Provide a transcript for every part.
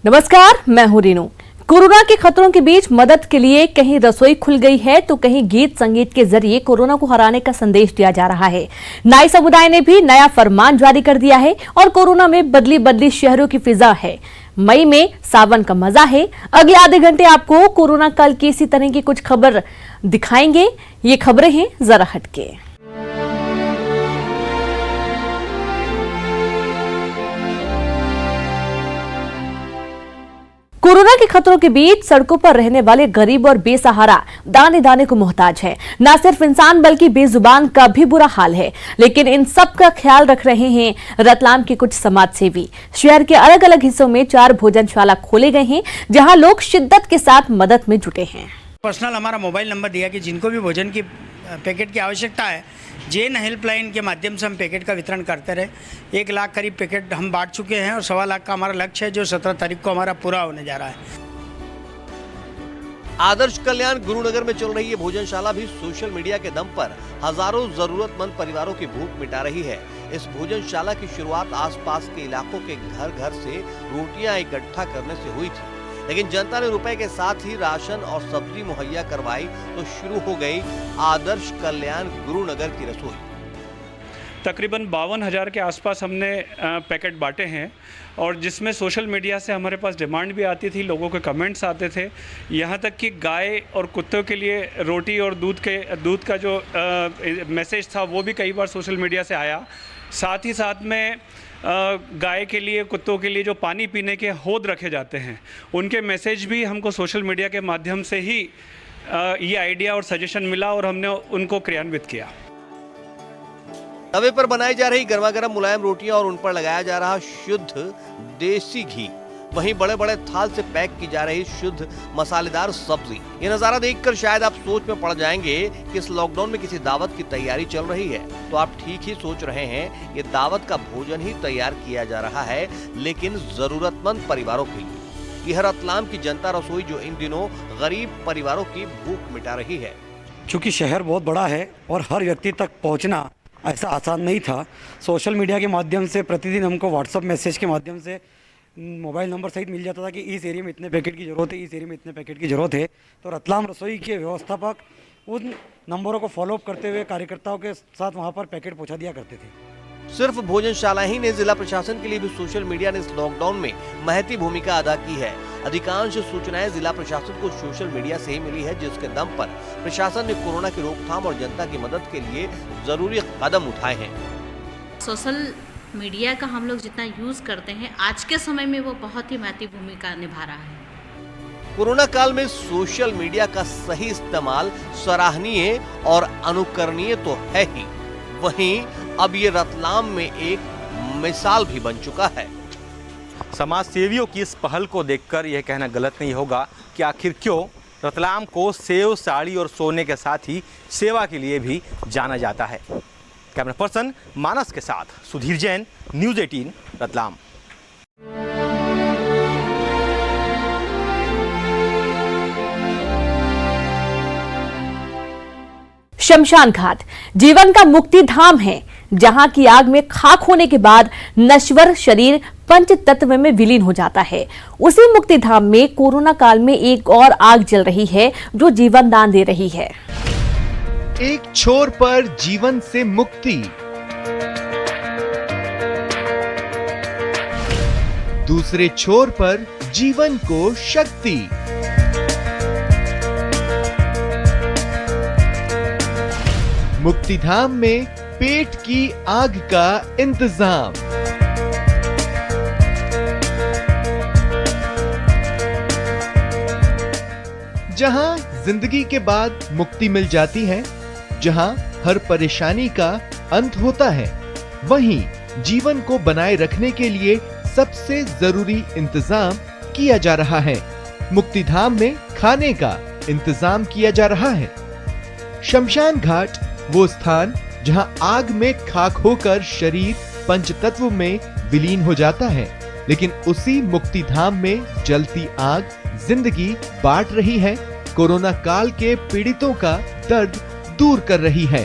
नमस्कार, मैं हूं रीनू। कोरोना के खतरों के बीच मदद के लिए कहीं रसोई खुल गई है तो कहीं गीत संगीत के जरिए कोरोना को हराने का संदेश दिया जा रहा है। नाई समुदाय ने भी नया फरमान जारी कर दिया है और कोरोना में बदली बदली शहरों की फिजा है। मई में सावन का मजा है। अगले आधे घंटे आपको कोरोना काल की इसी तरह की कुछ खबर दिखाएंगे। ये खबरें हैं जरा हटके। कोरोना के खतरों के बीच सड़कों पर रहने वाले गरीब और बेसहारा दाने दाने को मोहताज है। न सिर्फ इंसान बल्कि बेजुबान का भी बुरा हाल है। लेकिन इन सब का ख्याल रख रहे हैं रतलाम के कुछ समाज सेवी। शहर के अलग अलग हिस्सों में 4 भोजनशाला खोले गए हैं जहां लोग शिद्दत के साथ मदद में जुटे हैं। पर्सनल हमारा मोबाइल नंबर दिया कि जिनको भी भोजन की पैकेट की आवश्यकता है, जैन हेल्पलाइन के माध्यम से हम पैकेट का वितरण करते रहे। 1 लाख करीब पैकेट हम बांट चुके हैं और 1.25 लाख का हमारा लक्ष्य है जो 17 तारीख को हमारा पूरा होने जा रहा है। आदर्श कल्याण गुरुनगर में चल रही ये भोजनशाला भी सोशल मीडिया के दम पर हजारों जरूरतमंद परिवारों की भूख मिटा रही है। इस भोजनशाला की शुरुआत आसपास के इलाकों के घर घर से रोटियां इकट्ठा करने से हुई थी, लेकिन जनता ने रुपए के साथ ही राशन और सब्जी मुहैया करवाई तो शुरू हो गई आदर्श कल्याण गुरुनगर की रसोई। तकरीबन 52,000 के आसपास हमने पैकेट बांटे हैं और जिसमें सोशल मीडिया से हमारे पास डिमांड भी आती थी, लोगों के कमेंट्स आते थे। यहाँ तक कि गाय और कुत्तों के लिए रोटी और दूध का जो मैसेज था वो भी कई बार सोशल मीडिया से आया। साथ ही साथ में गाय के लिए, कुत्तों के लिए जो पानी पीने के हौद रखे जाते हैं उनके मैसेज भी हमको सोशल मीडिया के माध्यम से ही ये आइडिया और सजेशन मिला और हमने उनको क्रियान्वित किया। तवे पर बनाई जा रही गर्मा-गर्म मुलायम रोटियां और उन पर लगाया जा रहा शुद्ध देसी घी, वहीं बड़े बड़े थाल से पैक की जा रही शुद्ध मसालेदार सब्जी। ये नजारा देखकर शायद आप सोच में पड़ जाएंगे कि इस लॉकडाउन में किसी दावत की तैयारी चल रही है। तो आप ठीक ही सोच रहे हैं, ये दावत का भोजन ही तैयार किया जा रहा है, लेकिन जरूरतमंद परिवारों के लिए। यह रतलाम की जनता रसोई जो इन दिनों गरीब परिवारों की भूख मिटा रही है। चूँकि शहर बहुत बड़ा है और हर व्यक्ति तक पहुँचना ऐसा आसान नहीं था, सोशल मीडिया के माध्यम से प्रतिदिन हमको व्हाट्सएप मैसेज के माध्यम से मोबाइल नंबर सहित मिल जाता था कि इस एरिया में इतने पैकेट की ज़रूरत है, इस एरिया में इतने पैकेट की ज़रूरत है। तो रतलाम रसोई के व्यवस्थापक उन नंबरों को फॉलोअप करते हुए कार्यकर्ताओं के साथ वहां पर पैकेट पहुंचा दिया करते थे। सिर्फ भोजनशाला ही ने जिला प्रशासन के लिए भी सोशल मीडिया ने इस लॉकडाउन में महती भूमिका अदा की है। अधिकांश सूचनाएं जिला प्रशासन को सोशल मीडिया से ही मिली है, जिसके दम पर प्रशासन ने कोरोना की रोकथाम और जनता की मदद के लिए जरूरी कदम उठाए हैं। सोशल मीडिया का हम लोग जितना यूज़ करते हैं आज के समय में वो बहुत ही महती भूमिका निभा रहा है। कोरोना काल में सोशल मीडिया का सही इस्तेमाल सराहनीय और अनुकरणीय तो है ही, वहीं अब ये रतलाम में एक मिसाल भी बन चुका है। समाज सेवियों की इस पहल को देखकर यह कहना गलत नहीं होगा कि आखिर क्यों रतलाम को सेव, साड़ी और सोने के साथ ही सेवा के लिए भी जाना जाता है। कैमरा पर्सन मानस के साथ सुधीर जैन, न्यूज़ 18 रतलाम। शमशान घाट जीवन का मुक्ति धाम है, जहां की आग में खाक होने के बाद नश्वर शरीर पंच तत्व में विलीन हो जाता है। उसी मुक्ति धाम में कोरोना काल में एक और आग जल रही है जो जीवन दान दे रही है। एक छोर पर जीवन से मुक्ति, दूसरे छोर पर जीवन को शक्ति। मुक्तिधाम में पेट की आग का इंतजाम। जहां जिंदगी के बाद मुक्ति मिल जाती है, जहां हर परेशानी का अंत होता है, वहीं जीवन को बनाए रखने के लिए सबसे जरूरी इंतजाम किया जा रहा है। मुक्तिधाम में खाने का इंतजाम किया जा रहा है। शमशान घाट वो स्थान जहां आग में खाक होकर शरीर पंचतत्व में विलीन हो जाता है, लेकिन उसी मुक्तिधाम में जलती आग जिंदगी बांट रही है, कोरोना काल के पीड़ितों का दर्द दूर कर रही है।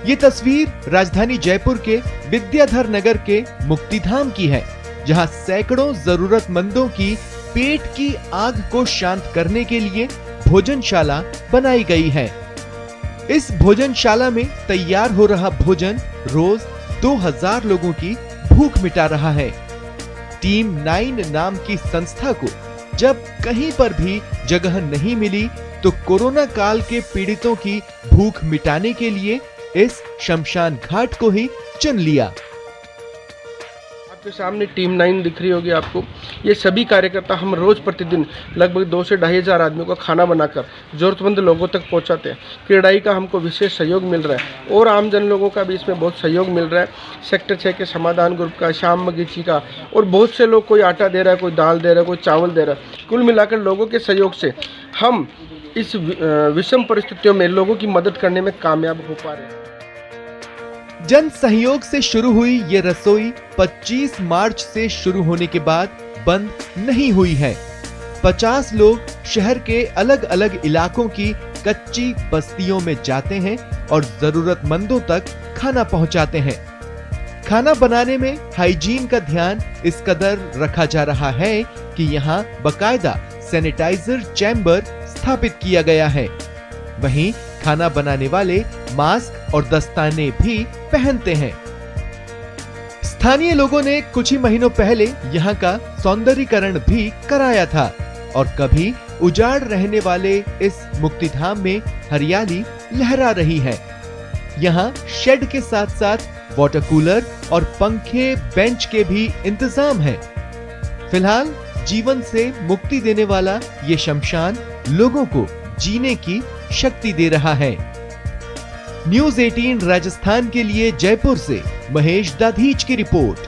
ये तस्वीर राजधानी जयपुर के विद्याधर नगर के मुक्तिधाम की है। जहां सैकड़ों जरूरतमंदों की पेट की आग को शांत करने के लिए भोजनशाला बनाई गई है। इस भोजनशाला में तैयार हो रहा भोजन रोज 2000 लोगों की भूख मिटा रहा है। टीम 9 नाम की संस्था को जब कहीं पर भी जगह नहीं मिली तो कोरोना काल के पीड़ितों की भूख मिटाने के लिए इस शमशान घाट को ही चुन लिया। आपके सामने टीम 9 दिख रही होगी आपको। ये सभी कार्यकर्ता हम रोज प्रतिदिन लगभग 2 से 2,500 आदमियों का खाना बनाकर जरूरतमंद लोगों तक पहुंचाते हैं। क्रेडाई का हमको विशेष सहयोग मिल रहा है और आम जन लोगों का भी इसमें बहुत सहयोग मिल रहा है। सेक्टर 6 के समाधान ग्रुप का, श्याम बगीची का और बहुत से लोग, कोई आटा दे रहा है, कोई दाल दे रहा है, कोई चावल दे रहा है। कुल मिलाकर लोगों के सहयोग से हम इस विषम परिस्थितियों में लोगों की मदद करने में कामयाब हो पा रहे हैं। जन सहयोग से शुरू हुई ये रसोई 25 मार्च से शुरू होने के बाद बंद नहीं हुई है। 50 लोग शहर के अलग अलग इलाकों की कच्ची बस्तियों में जाते हैं और जरूरतमंदों तक खाना पहुंचाते हैं। खाना बनाने में हाइजीन का ध्यान इस कदर रखा जा रहा है कि यहाँ बाकायदा सैनिटाइजर चैम्बर स्थापित किया गया है। वहीं खाना बनाने वाले मास्क और दस्ताने भी पहनते हैं। स्थानीय लोगों ने कुछ ही महीनों पहले यहाँ का सौंदर्यीकरण भी कराया था और कभी उजाड़ रहने वाले इस मुक्तिधाम में हरियाली लहरा रही है। यहाँ शेड के साथ साथ वाटर कूलर और पंखे, बेंच के भी इंतजाम है। फिलहाल जीवन से मुक्ति देने वाला ये शमशान लोगों को जीने की शक्ति दे रहा है। न्यूज़ 18 राजस्थान के लिए जयपुर से महेश दाधीच की रिपोर्ट।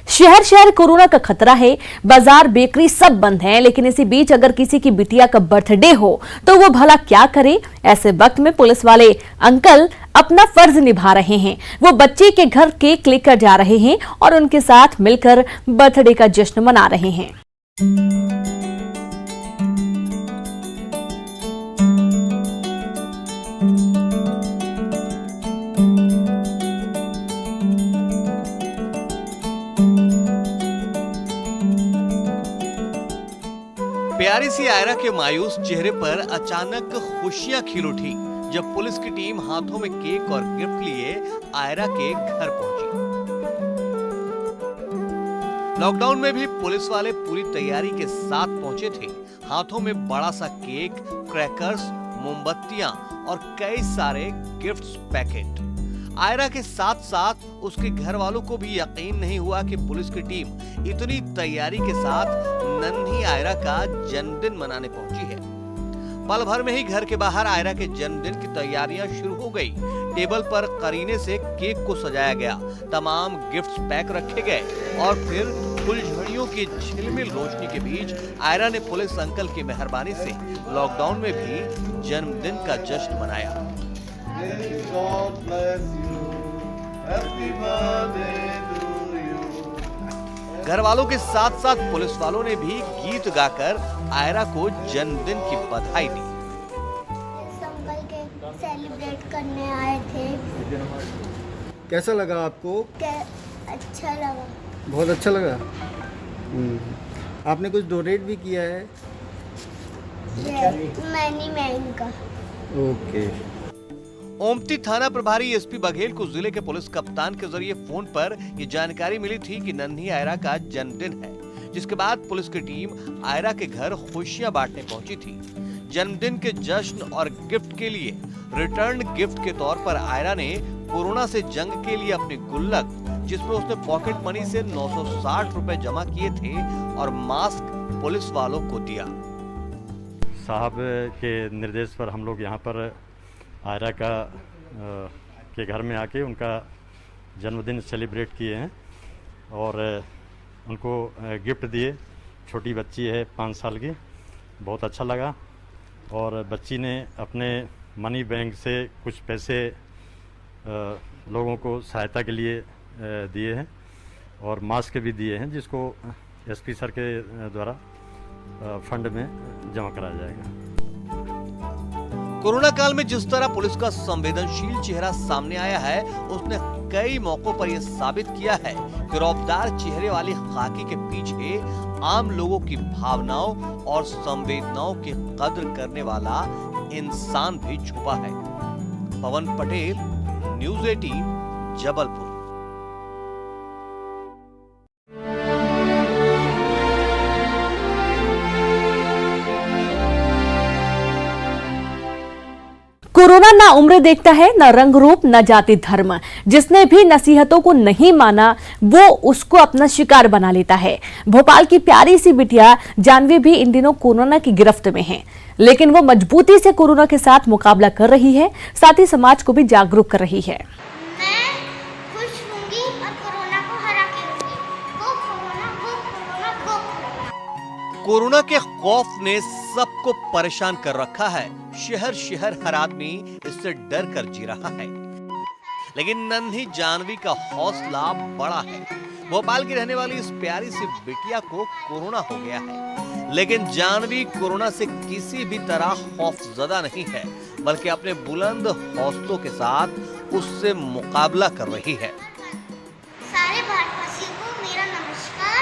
शहर शहर कोरोना का खतरा है। बाजार, बेकरी सब बंद हैं, लेकिन इसी बीच अगर किसी की बिटिया का बर्थडे हो तो वो भला क्या करे। ऐसे वक्त में पुलिस वाले अंकल अपना फर्ज निभा रहे हैं। वो बच्चे के घर केक लेकर जा रहे हैं और उनके साथ मिलकर बर्थडे का जश्न मना रहे हैं। प्यारी सी आयरा के मायूस चेहरे पर अचानक खुशियां खिल उठी जब पुलिस की टीम हाथों में केक और गिफ्ट लिए आयरा के घर पहुंची। लॉकडाउन में भी पुलिस वाले पूरी तैयारी के साथ पहुंचे थे। हाथों में बड़ा सा केक, क्रैकर्स, मोमबत्तियां और कई सारे गिफ्ट्स पैकेट। आयरा के साथ साथ उसके घर वालों को भी यकीन नहीं हुआ कि पुलिस की टीम इतनी तैयारी के साथ नन्ही आयरा का जन्मदिन मनाने पहुंची है। पल भर में ही घर के बाहर आयरा के जन्मदिन की तैयारियां शुरू हो गई। टेबल पर करीने से केक को सजाया गया, तमाम गिफ्ट्स पैक रखे गए और फिर फुलझड़ियों की झिलमिल रोशनी के बीच आयरा ने पुलिस अंकल की मेहरबानी से लॉकडाउन में भी जन्मदिन का जश्न मनाया। घर वालों के साथ साथ पुलिस वालों ने भी गीत गाकर आयरा को जन्मदिन की बधाई दी। अंकल के सेलिब्रेट करने आए थे। कैसा लगा आपको? अच्छा लगा। बहुत अच्छा लगा। आपने कुछ डोनेट भी किया है? मैनी मैन का। ओके। ओमती थाना प्रभारी एसपी बघेल को जिले के पुलिस कप्तान के जरिए फोन पर ये जानकारी मिली थी कि नन्ही आयरा का जन्मदिन है, जिसके बाद पुलिस की टीम आयरा के घर खुशियां बांटने पहुंची थी। जन्मदिन के जश्न और गिफ्ट के लिए रिटर्न गिफ्ट के तौर पर आयरा ने कोरोना से जंग के लिए अपनी गुल्लक, जिसमें उसने पॉकेट मनी से 960 रुपए जमा किए थे, और मास्क पुलिस वालों को दिया। साहब के निर्देश पर हम लोग यहाँ पर आयरा के घर में आके उनका जन्मदिन सेलिब्रेट किए हैं और उनको गिफ्ट दिए। छोटी बच्ची है 5 साल की, बहुत अच्छा लगा। और बच्ची ने अपने मनी बैंक से कुछ पैसे लोगों को सहायता के लिए दिए हैं और मास्क भी दिए हैं, जिसको एसपी सर के द्वारा फंड में जमा कराया जाएगा। कोरोना काल में जिस तरह पुलिस का संवेदनशील चेहरा सामने आया है, उसने कई मौकों पर यह साबित किया है कि रौबदार चेहरे वाली खाकी के पीछे आम लोगों की भावनाओं और संवेदनाओं की कद्र करने वाला इंसान भी छुपा है। पवन पटेल, न्यूज़ 18, जबलपुर। कोरोना ना उम्र देखता है, ना रंग रूप, न जाति धर्म। जिसने भी नसीहतों को नहीं माना वो उसको अपना शिकार बना लेता है। भोपाल की प्यारी सी बिटिया जानवी भी इन दिनों कोरोना की गिरफ्त में है, लेकिन वो मजबूती से कोरोना के साथ मुकाबला कर रही है, साथ ही समाज को भी जागरूक कर रही है। मैं खुश होंगी और कोरोना को हरा के रहूंगी। गो कोरोना, गो कोरोना, गो कोरोना। कोरोना के खौफ ने सबको परेशान कर रखा है। शहर शहर हर आदमी इससे डर कर जी रहा है, लेकिन नन्ही जानवी का हौसला बड़ा है। भोपाल की रहने वाली इस प्यारी सी बिटिया को कोरोना हो गया है, लेकिन जानवी कोरोना से किसी भी तरह खौफजदा नहीं है, बल्कि अपने बुलंद हौसलों के साथ उससे मुकाबला कर रही है। सारे भारतवासियों को मेरा नमस्कार।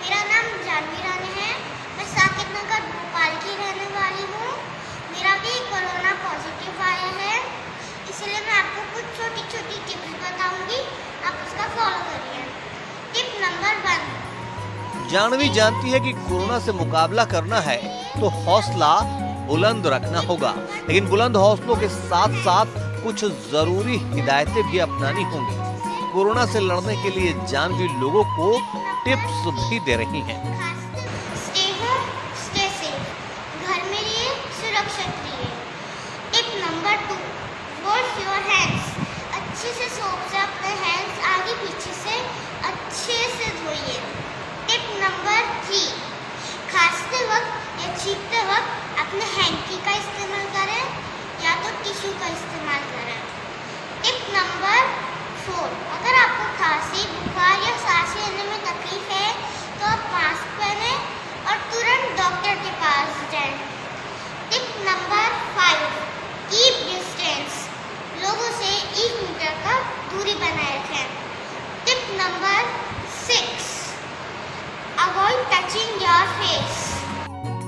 मेरा नाम जानवी रानी है। मैं साकेत नगर भोपाल की रहने वाली हूँ। मेरा भी कोरोना पॉजिटिव आया है, इसलिए मैं आपको कुछ छोटी छोटी टिप्स बताऊंगी, आप उसका फॉलो करिए। Tip number 1। जानवी जानती है कि कोरोना से मुकाबला करना है तो हौसला बुलंद रखना होगा, लेकिन बुलंद हौसलों के साथ साथ कुछ जरूरी हिदायतें भी अपनानी होंगी। कोरोना से लड़ने के लिए जानवी लोगों को टिप्स भी दे रही हैं। Stay home, stay safe. घर में रहिए, सुरक्षित रहिए। Tip number 2, wash your hands. अच्छे से सोप से अपने हैंड्स आगे पीछे से अच्छे से धोइए। टिप नंबर 3, खांसते वक्त या छींकते वक्त अपने हैंकी का इस्तेमाल करें या तो टिश्यू का इस्तेमाल करें। टिप नंबर 4, अगर आपको खांसी, बुखार या सांस लेने में तकलीफ है तो आप मास्क पहने और तुरंत डॉक्टर के पास जाएं। Tip number 5, keep distance. लोगों से 1 मीटर का दूरी बनाए रखें। Tip number 6, avoid touching your face.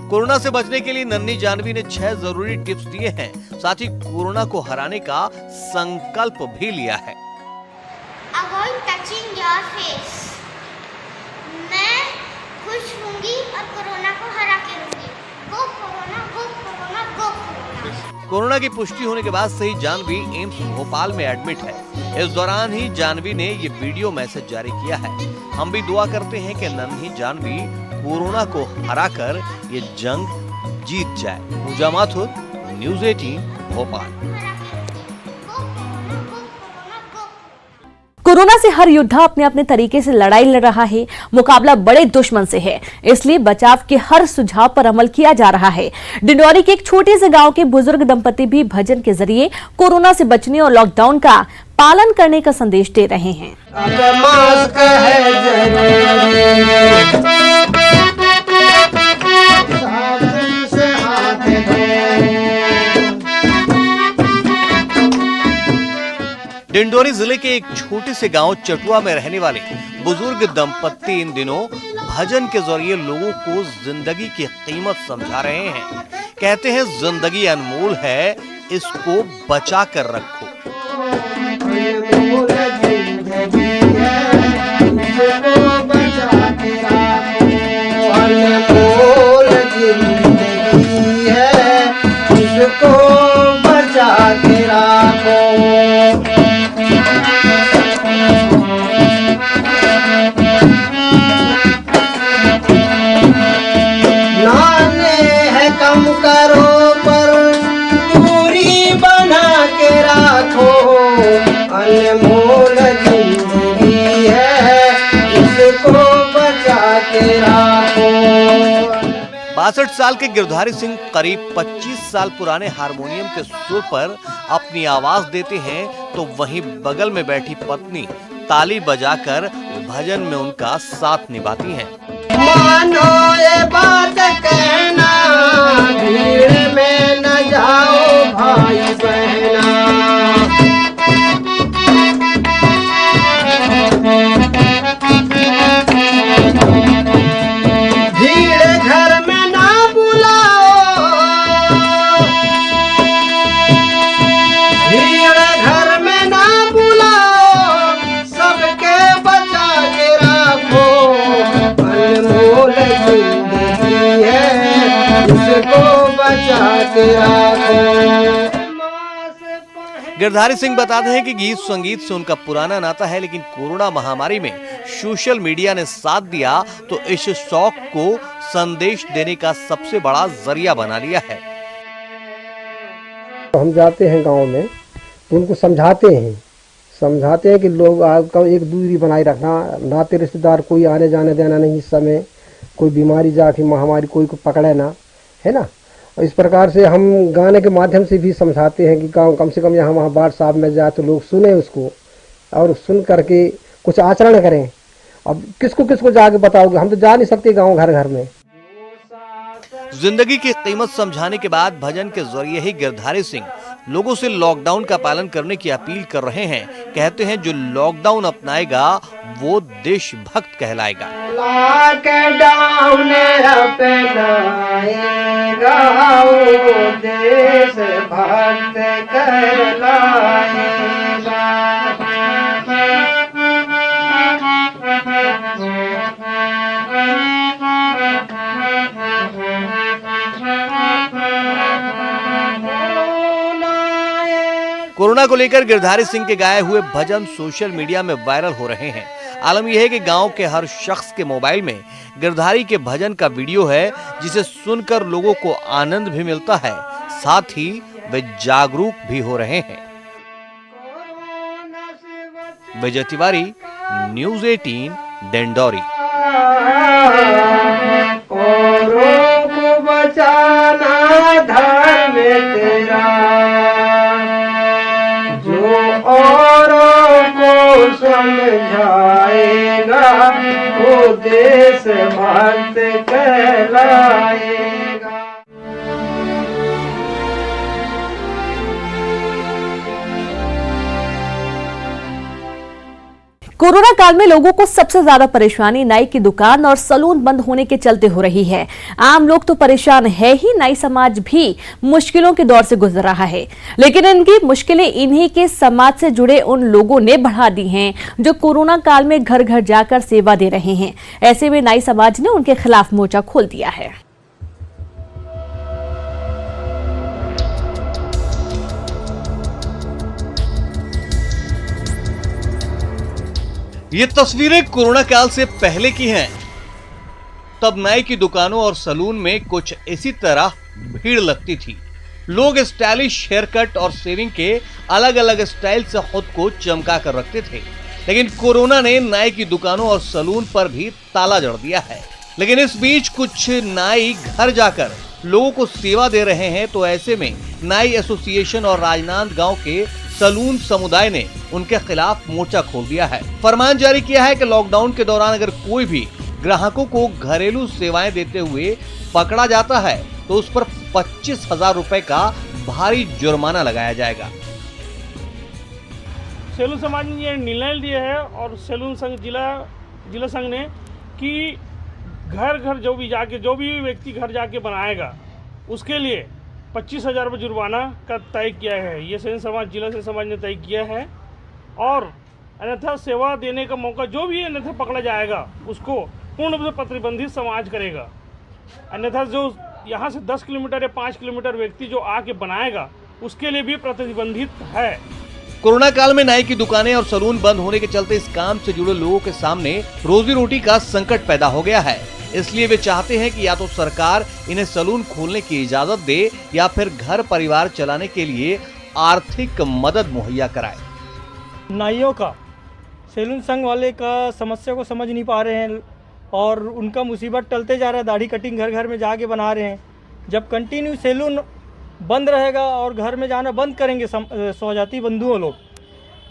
Corona से बचने के लिए नन्ही जानवी ने 6 जरूरी टिप्स दिए हैं, साथ ही कोरोना को हराने का संकल्प भी लिया है। Avoid touching your face. मैं खुश होंगी और कोरोना को हरा के रहूंगी। गो कोरोना, गो कोरोना, गो कोरोना। कोरोना की पुष्टि होने के बाद से ही जानवी एम्स भोपाल में एडमिट है। इस दौरान ही जानवी ने ये वीडियो मैसेज जारी किया है। हम भी दुआ करते हैं कि नन्ही जानवी कोरोना को हराकर ये जंग जीत जाए। पूजा माथुर, न्यूज़ 18, भोपाल। कोरोना से हर योद्धा अपने अपने तरीके से लड़ाई लड़ रहा है। मुकाबला बड़े दुश्मन से है, इसलिए बचाव के हर सुझाव पर अमल किया जा रहा है। डिंडौरी के एक छोटे से गांव के बुजुर्ग दंपति भी भजन के जरिए कोरोना से बचने और लॉकडाउन का पालन करने का संदेश दे रहे हैं। डिंडोरी जिले के एक छोटे से गांव चटुआ में रहने वाले बुजुर्ग दंपत्ति इन दिनों भजन के जरिए लोगों को जिंदगी की कीमत समझा रहे हैं। कहते हैं जिंदगी अनमोल है, इसको बचा कर रखो। अनमोल जिंदगी है, इसको बचा के रखो। 62 साल के गिरधारी सिंह करीब 25 साल पुराने हारमोनियम के सुर पर अपनी आवाज देते हैं, तो वहीं बगल में बैठी पत्नी ताली बजाकर भजन में उनका साथ निभाती हैं। मानो ये बात कहना, भीड़ में न जाओ भाई बहना। भीड़ घर में ना बुलाओ, भीड़ घर में ना बुलाओ, सबके बचा के रखो। अनमोल जिंदगी है, उसको बचा के रखो। गिरधारी सिंह बताते हैं कि गीत संगीत से उनका पुराना नाता है, लेकिन कोरोना महामारी में सोशल मीडिया ने साथ दिया तो इस शौक को संदेश देने का सबसे बड़ा जरिया बना लिया है। हम जाते हैं गांव में तो उनको समझाते हैं कि लोग आपका एक दूरी बनाए रखना, नाते रिश्तेदार कोई आने जाने देना नहीं, इस समय कोई बीमारी जाके महामारी कोई को पकड़े ना, है ना। इस प्रकार से हम गाने के माध्यम से भी समझाते हैं कि गाँव कम से कम यहाँ वहाँ बाढ़ साहब में जाए तो लोग सुने उसको और सुन करके कुछ आचरण करें। अब किसको जाके बताओगे, हम तो जा नहीं सकते गाँव घर घर में। जिंदगी की कीमत समझाने के बाद भजन के जरिए ही गिरधारी सिंह लोगों से लॉकडाउन का पालन करने की अपील कर रहे हैं। कहते हैं जो लॉकडाउन अपनाएगा वो देशभक्त कहलाएगा। लॉकडाउन अपनाएगा वो देशभक्त कहलाएगा। कोरोना को लेकर गिरधारी सिंह के गाए हुए भजन सोशल मीडिया में वायरल हो रहे हैं। आलम यह है कि गांव के हर शख्स के मोबाइल में गिरधारी के भजन का वीडियो है, जिसे सुनकर लोगों को आनंद भी मिलता है, साथ ही वे जागरूक भी हो रहे हैं। विजय तिवारी, न्यूज़ 18, डिंडौरी। औरों को बचाना धर्म तेरा, जो औरों को समझाएगा वो देशभक्त कहलाएगा। कोरोना काल में लोगों को सबसे ज्यादा परेशानी नाई की दुकान और सैलून बंद होने के चलते हो रही है। आम लोग तो परेशान है ही, नाई समाज भी मुश्किलों के दौर से गुजर रहा है, लेकिन इनकी मुश्किलें इन्हीं के समाज से जुड़े उन लोगों ने बढ़ा दी हैं जो कोरोना काल में घर घर जाकर सेवा दे रहे हैं। ऐसे में नाई समाज ने उनके खिलाफ मोर्चा खोल दिया है। ये तस्वीरें कोरोना काल से पहले की हैं। तब नाई की दुकानों और सैलून में कुछ इसी तरह भीड़ लगती थी। लोग स्टाइलिश हेयर कट और शेविंग के अलग अलग स्टाइल से खुद को चमका कर रखते थे, लेकिन कोरोना ने नाई की दुकानों और सैलून पर भी ताला जड़ दिया है। लेकिन इस बीच कुछ नाई घर जाकर लोगों को सेवा दे रहे हैं, तो ऐसे में नाई एसोसिएशन और राजनांदगांव के सैलून समुदाय ने उनके खिलाफ मोर्चा खोल दिया है। फरमान जारी किया है कि लॉकडाउन के दौरान अगर कोई भी ग्राहकों को घरेलू सेवाएं देते हुए पकड़ा जाता है तो उस पर 25,000 रुपए का भारी जुर्माना लगाया जाएगा। सैलून समाज ने ये निर्णय लिया है और सैलून संघ जिला संघ ने कि घर घर जो भी व्यक्ति घर जाके बनाएगा उसके लिए 25,000 रुपये जुर्माना का तय किया है। ये सैलून समाज जिला सैलून समाज ने तय किया है और अन्यथा सेवा देने का मौका जो भी अन्यथा पकड़ा जाएगा उसको पूर्ण रूप से प्रतिबंधित समाज करेगा। अन्यथा जो यहाँ से 10 किलोमीटर या 5 किलोमीटर व्यक्ति जो आके बनाएगा उसके लिए भी प्रतिबंधित है। कोरोना काल में नाई की दुकानें और सैलून बंद होने के चलते इस काम से जुड़े लोगों के सामने रोजी रोटी का संकट पैदा हो गया है। इसलिए वे चाहते हैं कि या तो सरकार इन्हें सैलून खोलने की इजाजत दे या फिर घर परिवार चलाने के लिए आर्थिक मदद मुहैया कराए। नाइयों का सैलून संघ वाले का समस्या को समझ नहीं पा रहे हैं और उनका मुसीबत टलते जा रहा है। दाढ़ी कटिंग घर घर में जाके बना रहे हैं। जब कंटिन्यू सैलून बंद रहेगा और घर में जाना बंद करेंगे स्वजाति बंधुओं लोग,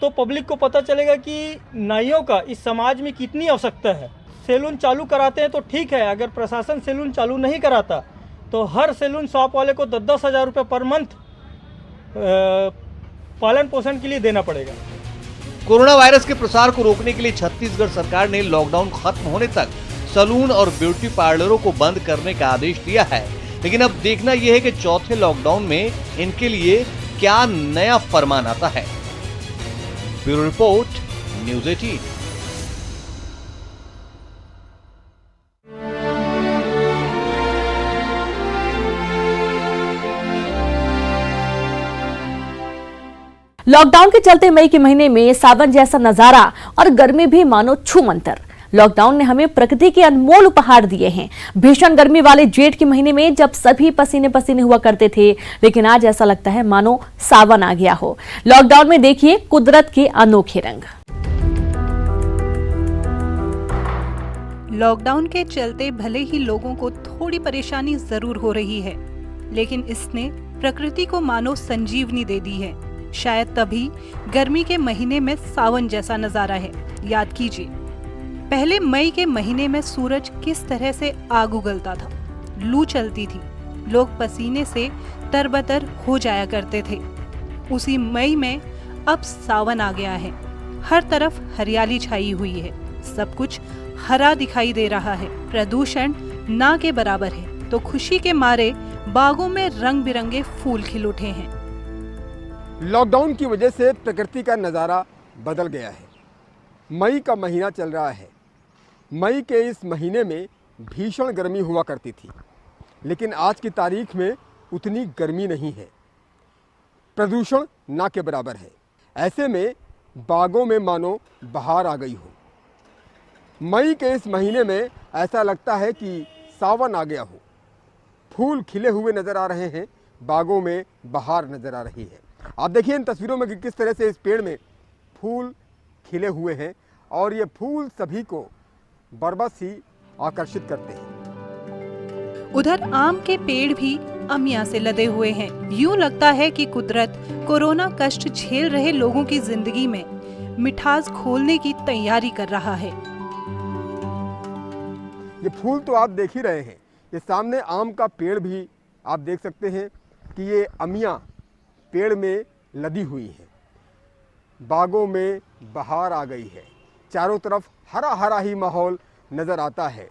तो पब्लिक को पता चलेगा कि नाइयों का इस समाज में कितनी आवश्यकता है। सैलून चालू कराते हैं तो ठीक है, अगर प्रशासन सैलून चालू नहीं कराता तो हर सैलून शॉप वाले को 10,000 रुपये पर मंथ पालन पोषण के लिए देना पड़ेगा। कोरोना वायरस के प्रसार को रोकने के लिए छत्तीसगढ़ सरकार ने लॉकडाउन खत्म होने तक सलून और ब्यूटी पार्लरों को बंद करने का आदेश दिया है, लेकिन अब देखना यह है कि चौथे लॉकडाउन में इनके लिए क्या नया फरमान आता है। Bureau report, news 18। लॉकडाउन के चलते मई के महीने में सावन जैसा नजारा और गर्मी भी मानो छूमंतर। लॉकडाउन ने हमें प्रकृति के अनमोल उपहार दिए हैं। भीषण गर्मी वाले जेठ के महीने में जब सभी पसीने पसीने हुआ करते थे, लेकिन आज ऐसा लगता है मानो सावन आ गया हो। लॉकडाउन में देखिए कुदरत के अनोखे रंग। लॉकडाउन के चलते भले ही लोगों को थोड़ी परेशानी जरूर हो रही है, लेकिन इसने प्रकृति को मानो संजीवनी दे दी है। शायद तभी गर्मी के महीने में सावन जैसा नजारा है। याद कीजिए, पहले मई के महीने में सूरज किस तरह से आग उगलता था, लू चलती थी, लोग पसीने से तरबतर हो जाया करते थे। उसी मई में अब सावन आ गया है। हर तरफ हरियाली छाई हुई है, सब कुछ हरा दिखाई दे रहा है। प्रदूषण ना के बराबर है, तो खुशी के मारे बागों में रंग बिरंगे फूल खिल उठे हैं। लॉकडाउन की वजह से प्रकृति का नज़ारा बदल गया है। मई का महीना चल रहा है। मई के इस महीने में भीषण गर्मी हुआ करती थी, लेकिन आज की तारीख में उतनी गर्मी नहीं है। प्रदूषण ना के बराबर है। ऐसे में बागों में मानो बहार आ गई हो। मई के इस महीने में ऐसा लगता है कि सावन आ गया हो। फूल खिले हुए नज़र आ रहे हैं, बागों में बहार नज़र आ रही है। आप देखिए इन तस्वीरों में कि किस तरह से इस पेड़ में फूल खिले हुए हैं और ये फूल सभी को बरबस ही आकर्षित करते हैं। उधर आम के पेड़ भी अमिया से लदे हुए हैं। यूं लगता है कि कुदरत कोरोना कष्ट झेल रहे लोगों की जिंदगी में मिठास घोलने की तैयारी कर रहा है। ये फूल तो आप देख ही रहे हैं। ये सामने आम का पेड़ भी आप देख सकते हैं कि ये अमिया पेड़ में लदी हुई है। बागों में बहार आ गई है। चारों तरफ हरा हरा ही माहौल नज़र आता है।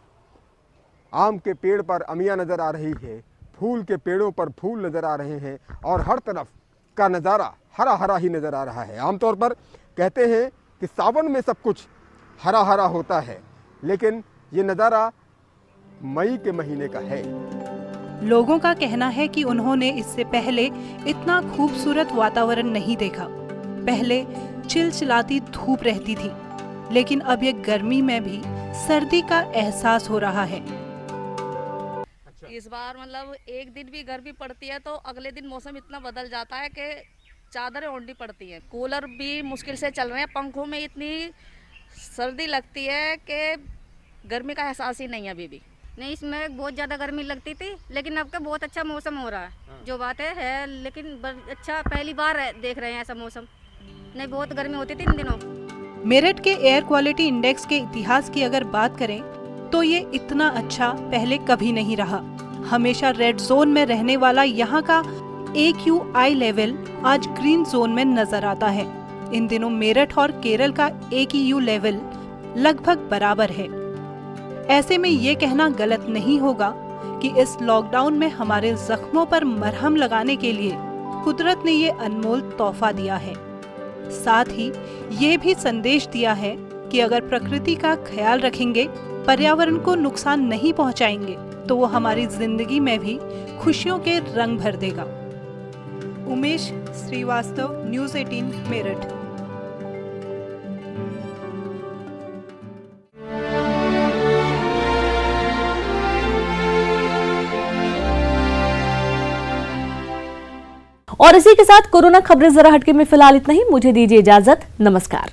आम के पेड़ पर अमिया नज़र आ रही है, फूल के पेड़ों पर फूल नज़र आ रहे हैं और हर तरफ का नज़ारा हरा हरा ही नज़र आ रहा है। आमतौर पर कहते हैं कि सावन में सब कुछ हरा हरा होता है, लेकिन ये नज़ारा मई के महीने का है। लोगों का कहना है कि उन्होंने इससे पहले इतना खूबसूरत वातावरण नहीं देखा। पहले चिलचिलाती धूप रहती थी, लेकिन अब ये गर्मी में भी सर्दी का एहसास हो रहा है। इस बार मतलब एक दिन भी गर्मी पड़ती है तो अगले दिन मौसम इतना बदल जाता है कि चादरें ओढ़नी पड़ती हैं। कूलर भी मुश्किल से चल रहे हैं, पंखों में इतनी सर्दी लगती है कि गर्मी का एहसास ही नहीं है अभी भी। नहीं, इसमें बहुत ज़्यादा गर्मी लगती थी, लेकिन अब का बहुत अच्छा मौसम हो रहा है। जो बात है लेकिन अच्छा पहली बार देख रहे हैं ऐसा मौसम। नहीं, बहुत गर्मी होती थी इन दिनों। मेरठ के एयर क्वालिटी इंडेक्स के इतिहास की अगर बात करें तो ये इतना अच्छा पहले कभी नहीं रहा। हमेशा रेड जोन में रहने वाला यहाँ का AQI लेवल आज ग्रीन जोन में नजर आता है। इन दिनों मेरठ और केरल का AQU लेवल लगभग बराबर है। ऐसे में ये कहना गलत नहीं होगा कि इस लॉकडाउन में हमारे जख्मों पर मरहम लगाने के लिए कुदरत ने ये अनमोल तोहफा दिया है। साथ ही ये भी संदेश दिया है कि अगर प्रकृति का ख्याल रखेंगे, पर्यावरण को नुकसान नहीं पहुंचाएंगे, तो वो हमारी जिंदगी में भी खुशियों के रंग भर देगा। उमेश श्रीवास्तव, न्यूज़ 18 मेरठ। और इसी के साथ कोरोना खबरें जरा हटके में फिलहाल इतना ही। मुझे दीजिए इजाजत। नमस्कार।